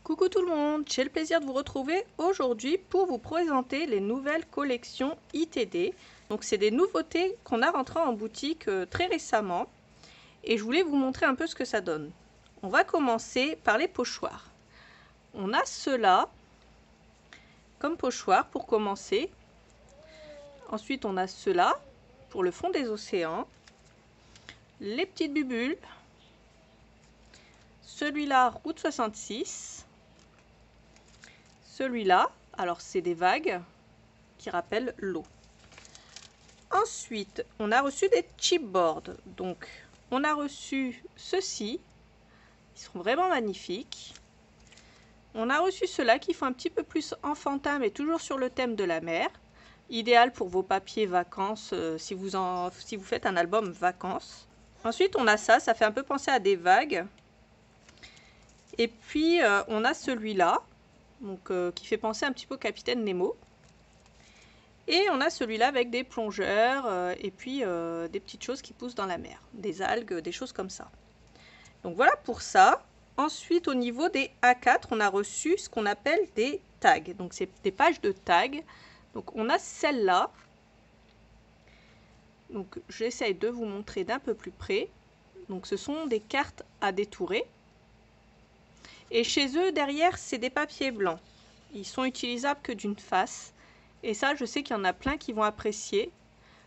Coucou tout le monde, j'ai le plaisir de vous retrouver aujourd'hui pour vous présenter les nouvelles collections ITD. Donc c'est des nouveautés qu'on a rentrées en boutique très récemment et je voulais vous montrer un peu ce que ça donne. On va commencer par les pochoirs. On a ceux-là comme pochoir pour commencer. Ensuite on a ceux-là pour le fond des océans. Les petites bubules. Celui-là Route 66. Celui-là, alors c'est des vagues qui rappellent l'eau. Ensuite, on a reçu des chipboards. Donc, on a reçu ceux-ci. Ils sont vraiment magnifiques. On a reçu ceux-là qui font un petit peu plus enfantin, mais toujours sur le thème de la mer. Idéal pour vos papiers vacances, si vous faites un album vacances. Ensuite, on a ça fait un peu penser à des vagues. Et puis, on a celui-là. Donc, qui fait penser un petit peu au Capitaine Nemo. Et on a celui-là avec des plongeurs et puis des petites choses qui poussent dans la mer, des algues, des choses comme ça. Donc voilà pour ça. Ensuite, au niveau des A4, on a reçu ce qu'on appelle des tags. Donc c'est des pages de tags. Donc on a celle-là. Donc j'essaye de vous montrer d'un peu plus près. Donc ce sont des cartes à détourer. Et chez eux, derrière, c'est des papiers blancs. Ils sont utilisables que d'une face. Et ça, je sais qu'il y en a plein qui vont apprécier.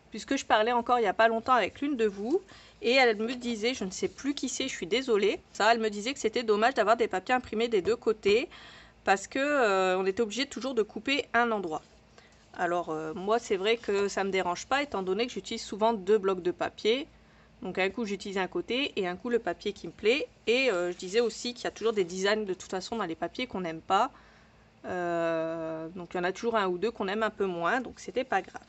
Puisque je parlais encore il n'y a pas longtemps avec l'une de vous. Et elle me disait, je ne sais plus qui c'est, je suis désolée. Ça, elle me disait que c'était dommage d'avoir des papiers imprimés des deux côtés. Parce que on était obligé toujours de couper un endroit. Alors, moi, c'est vrai que ça ne me dérange pas, étant donné que j'utilise souvent deux blocs de papier. Donc un coup j'utilise un côté et un coup le papier qui me plaît. Et je disais aussi qu'il y a toujours des designs de toute façon dans les papiers qu'on n'aime pas. Donc il y en a toujours un ou deux qu'on aime un peu moins, donc c'était pas grave.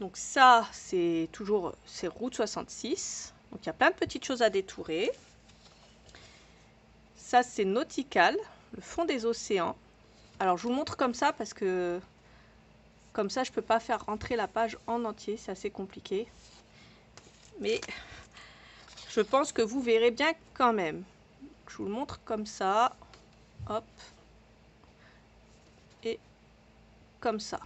Donc ça c'est toujours Route 66. Donc il y a plein de petites choses à détourer. Ça c'est Nautical, le fond des océans. Alors je vous montre comme ça parce que comme ça je peux pas faire rentrer la page en entier, c'est assez compliqué. Mais je pense que vous verrez bien quand même. Je vous le montre comme ça. Hop. Et comme ça.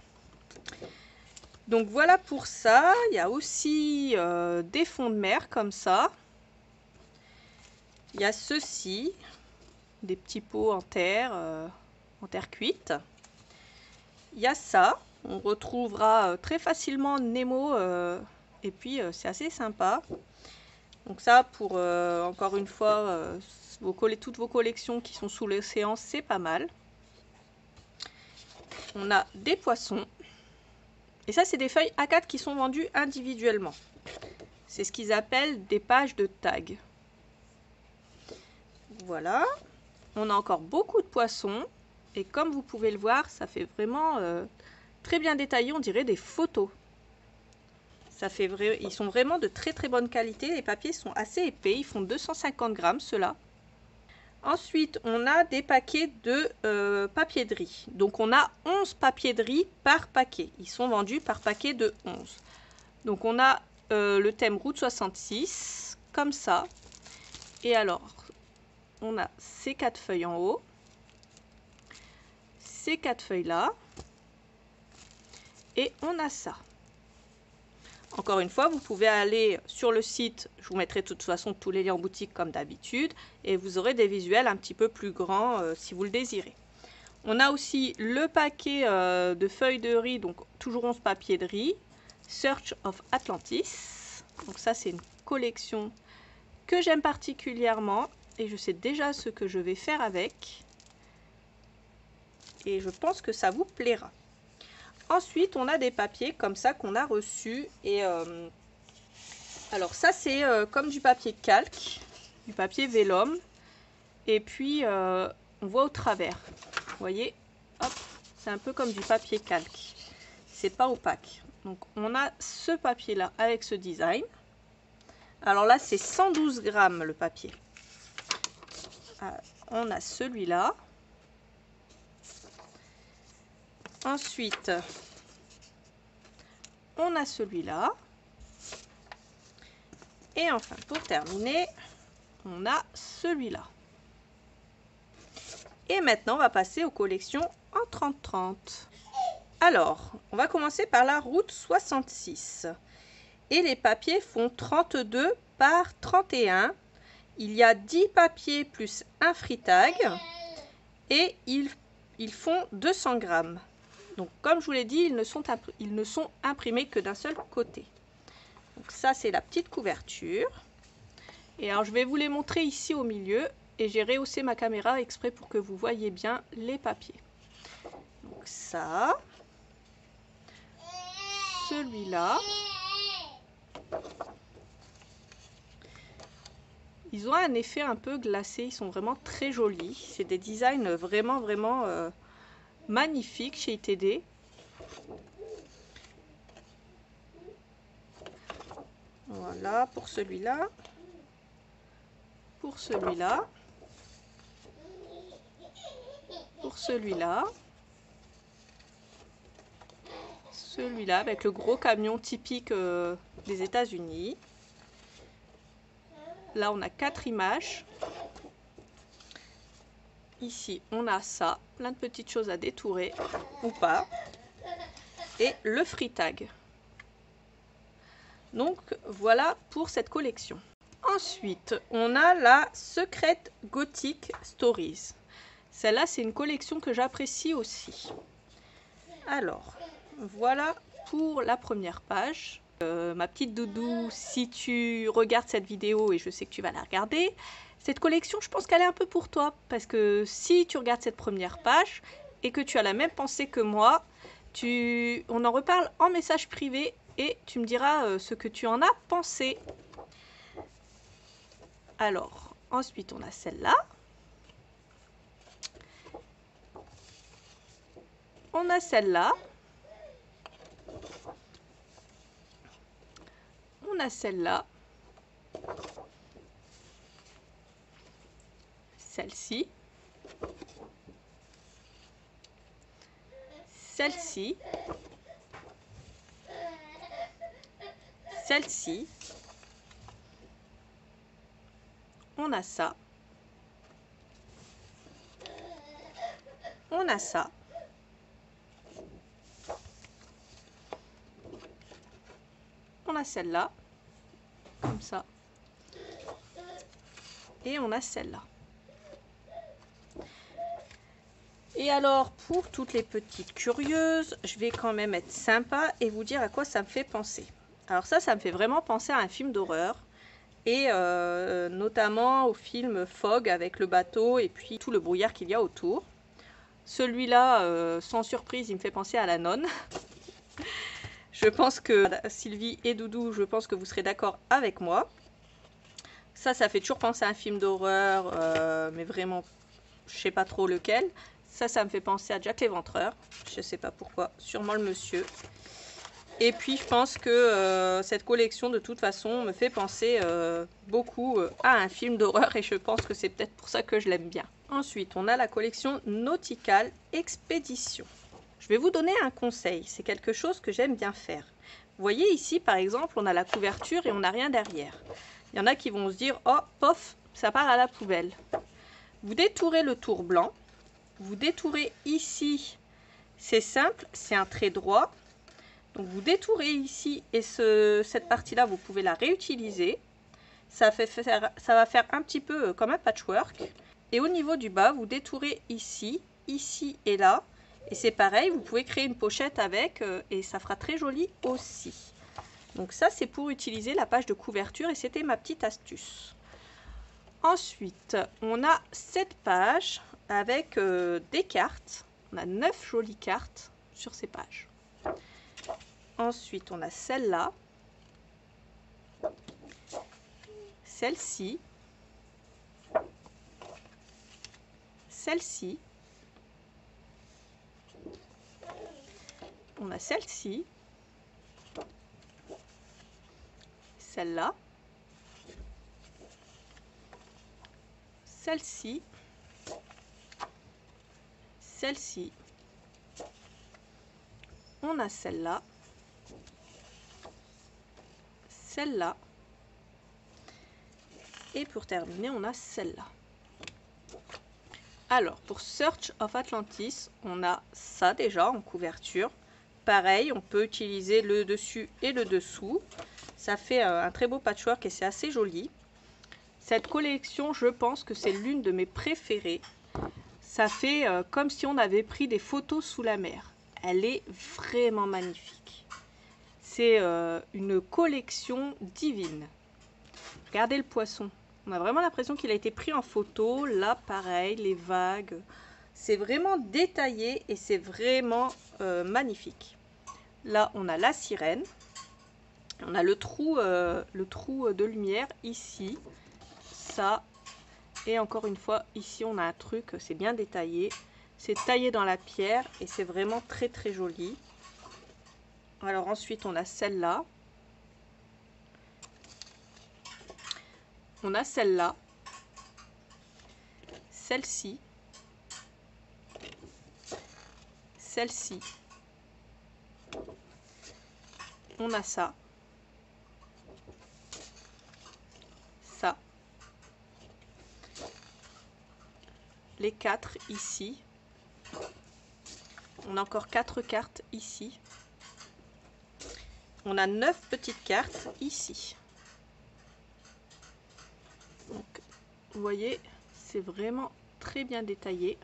Donc voilà pour ça. Il y a aussi des fonds de mer comme ça. Il y a ceux-ci. Des petits pots en terre cuite. Il y a ça. On retrouvera très facilement Nemo. Et puis c'est assez sympa. Donc ça, pour encore une fois, toutes vos collections qui sont sous l'océan, c'est pas mal. On a des poissons. Et ça, c'est des feuilles A4 qui sont vendues individuellement. C'est ce qu'ils appellent des pages de tag. Voilà. On a encore beaucoup de poissons. Et comme vous pouvez le voir, ça fait vraiment très bien détaillé. On dirait des photos. Ils sont vraiment de très très bonne qualité. Les papiers sont assez épais. Ils font 250 grammes, ceux-là. Ensuite, on a des paquets de papier de riz. Donc, on a 11 papiers de riz par paquet. Ils sont vendus par paquet de 11. Donc, on a le thème Route 66, comme ça. Et alors, on a ces 4 feuilles en haut. Ces 4 feuilles-là. Et on a ça. Encore une fois, vous pouvez aller sur le site, je vous mettrai de toute façon tous les liens en boutique comme d'habitude, et vous aurez des visuels un petit peu plus grands si vous le désirez. On a aussi le paquet de feuilles de riz, donc toujours 11 papiers de riz, Search of Atlantis. Donc ça c'est une collection que j'aime particulièrement, et je sais déjà ce que je vais faire avec. Et je pense que ça vous plaira. Ensuite, on a des papiers comme ça qu'on a reçus. Et alors ça, c'est comme du papier calque, du papier vélum. Et puis, on voit au travers. Vous voyez, hop, c'est un peu comme du papier calque. C'est pas opaque. Donc, on a ce papier-là avec ce design. Alors là, c'est 112 grammes le papier. On a celui-là. Ensuite, on a celui-là. Et enfin, pour terminer, on a celui-là. Et maintenant, on va passer aux collections en 30-30. Alors, on va commencer par la route 66. Et les papiers font 32 par 31. Il y a 10 papiers plus un free tag. Et ils font 200 grammes. Donc, comme je vous l'ai dit, ils ne sont imprimés que d'un seul côté. Donc, ça, c'est la petite couverture. Et alors, je vais vous les montrer ici au milieu. Et j'ai rehaussé ma caméra exprès pour que vous voyez bien les papiers. Donc, ça. Celui-là. Ils ont un effet un peu glacé. Ils sont vraiment très jolis. C'est des designs vraiment magnifiques chez ITD. Voilà pour celui-là. Pour celui-là. Pour celui-là. Celui-là avec le gros camion typique des États-Unis. Là, on a 4 images. Ici, on a ça. Plein de petites choses à détourer ou pas. Et le free tag. Donc, voilà pour cette collection. Ensuite, on a la Secret Gothic Stories. Celle-là, c'est une collection que j'apprécie aussi. Alors, voilà pour la première page. Ma petite doudou, si tu regardes cette vidéo, et je sais que tu vas la regarder, cette collection, je pense qu'elle est un peu pour toi. Parce que si tu regardes cette première page et que tu as la même pensée que moi, on en reparle en message privé et tu me diras ce que tu en as pensé. Alors, ensuite, on a celle-là. On a celle-là. On a celle-là. Celle-ci. Celle-ci. Celle-ci. On a ça. On a ça. On a celle-là. Comme ça. Et on a celle-là. Et alors, pour toutes les petites curieuses, je vais quand même être sympa et vous dire à quoi ça me fait penser. Alors ça me fait vraiment penser à un film d'horreur. Et notamment au film Fog avec le bateau et puis tout le brouillard qu'il y a autour. Celui-là, sans surprise, il me fait penser à La Nonne. Je pense que Sylvie et Doudou, je pense que vous serez d'accord avec moi. Ça fait toujours penser à un film d'horreur, mais vraiment, je sais pas trop lequel. Ça me fait penser à Jack l'Éventreur. Je sais pas pourquoi, sûrement le monsieur. Et puis je pense que cette collection de toute façon me fait penser beaucoup à un film d'horreur et je pense que c'est peut-être pour ça que je l'aime bien. Ensuite, on a la collection Nautical Expédition. Je vais vous donner un conseil, c'est quelque chose que j'aime bien faire. Vous voyez ici par exemple, on a la couverture et on n'a rien derrière. Il y en a qui vont se dire, oh, pof, ça part à la poubelle. Vous détourez le tour blanc, vous détourez ici, c'est simple, c'est un trait droit. Donc vous détourez ici et cette partie-là, vous pouvez la réutiliser. Ça va faire un petit peu comme un patchwork. Et au niveau du bas, vous détourez ici, ici et là. Et c'est pareil, vous pouvez créer une pochette avec et ça fera très joli aussi. Donc ça, c'est pour utiliser la page de couverture et c'était ma petite astuce. Ensuite, on a cette page avec des cartes. On a 9 jolies cartes sur ces pages. Ensuite, on a celle-là, celle-ci, celle-ci, on a celle-ci, celle-là, celle-ci, celle-ci, on a celle-là, celle-là, et pour terminer, on a celle-là. Alors, pour Search of Atlantis, on a ça déjà en couverture. Pareil, on peut utiliser le dessus et le dessous. Ça fait un très beau patchwork et c'est assez joli. Cette collection, je pense que c'est l'une de mes préférées. Ça fait comme si on avait pris des photos sous la mer. Elle est vraiment magnifique. C'est une collection divine. Regardez le poisson. On a vraiment l'impression qu'il a été pris en photo. Là, pareil, les vagues. C'est vraiment détaillé et c'est vraiment magnifique. Là, on a la sirène. On a le trou de lumière ici. Ça. Et encore une fois, ici, on a un truc, c'est bien détaillé. C'est taillé dans la pierre et c'est vraiment très très joli. Alors ensuite, on a celle-là. On a celle-là. Celle-ci. Celle-ci. On a ça. Ça. Les 4 ici. On a encore 4 cartes ici. On a 9 petites cartes ici. Donc, vous voyez, c'est vraiment très bien détaillé.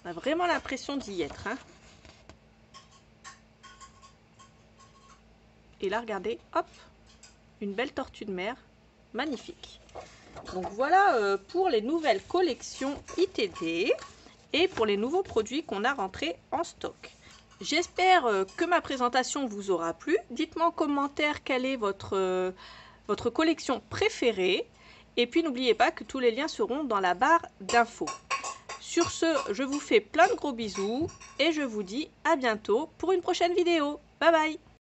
On a vraiment l'impression d'y être, hein. Et là, regardez, hop, une belle tortue de mer, magnifique. Donc voilà pour les nouvelles collections ITD et pour les nouveaux produits qu'on a rentrés en stock. J'espère que ma présentation vous aura plu. Dites-moi en commentaire quelle est votre collection préférée. Et puis n'oubliez pas que tous les liens seront dans la barre d'infos. Sur ce, je vous fais plein de gros bisous et je vous dis à bientôt pour une prochaine vidéo. Bye bye!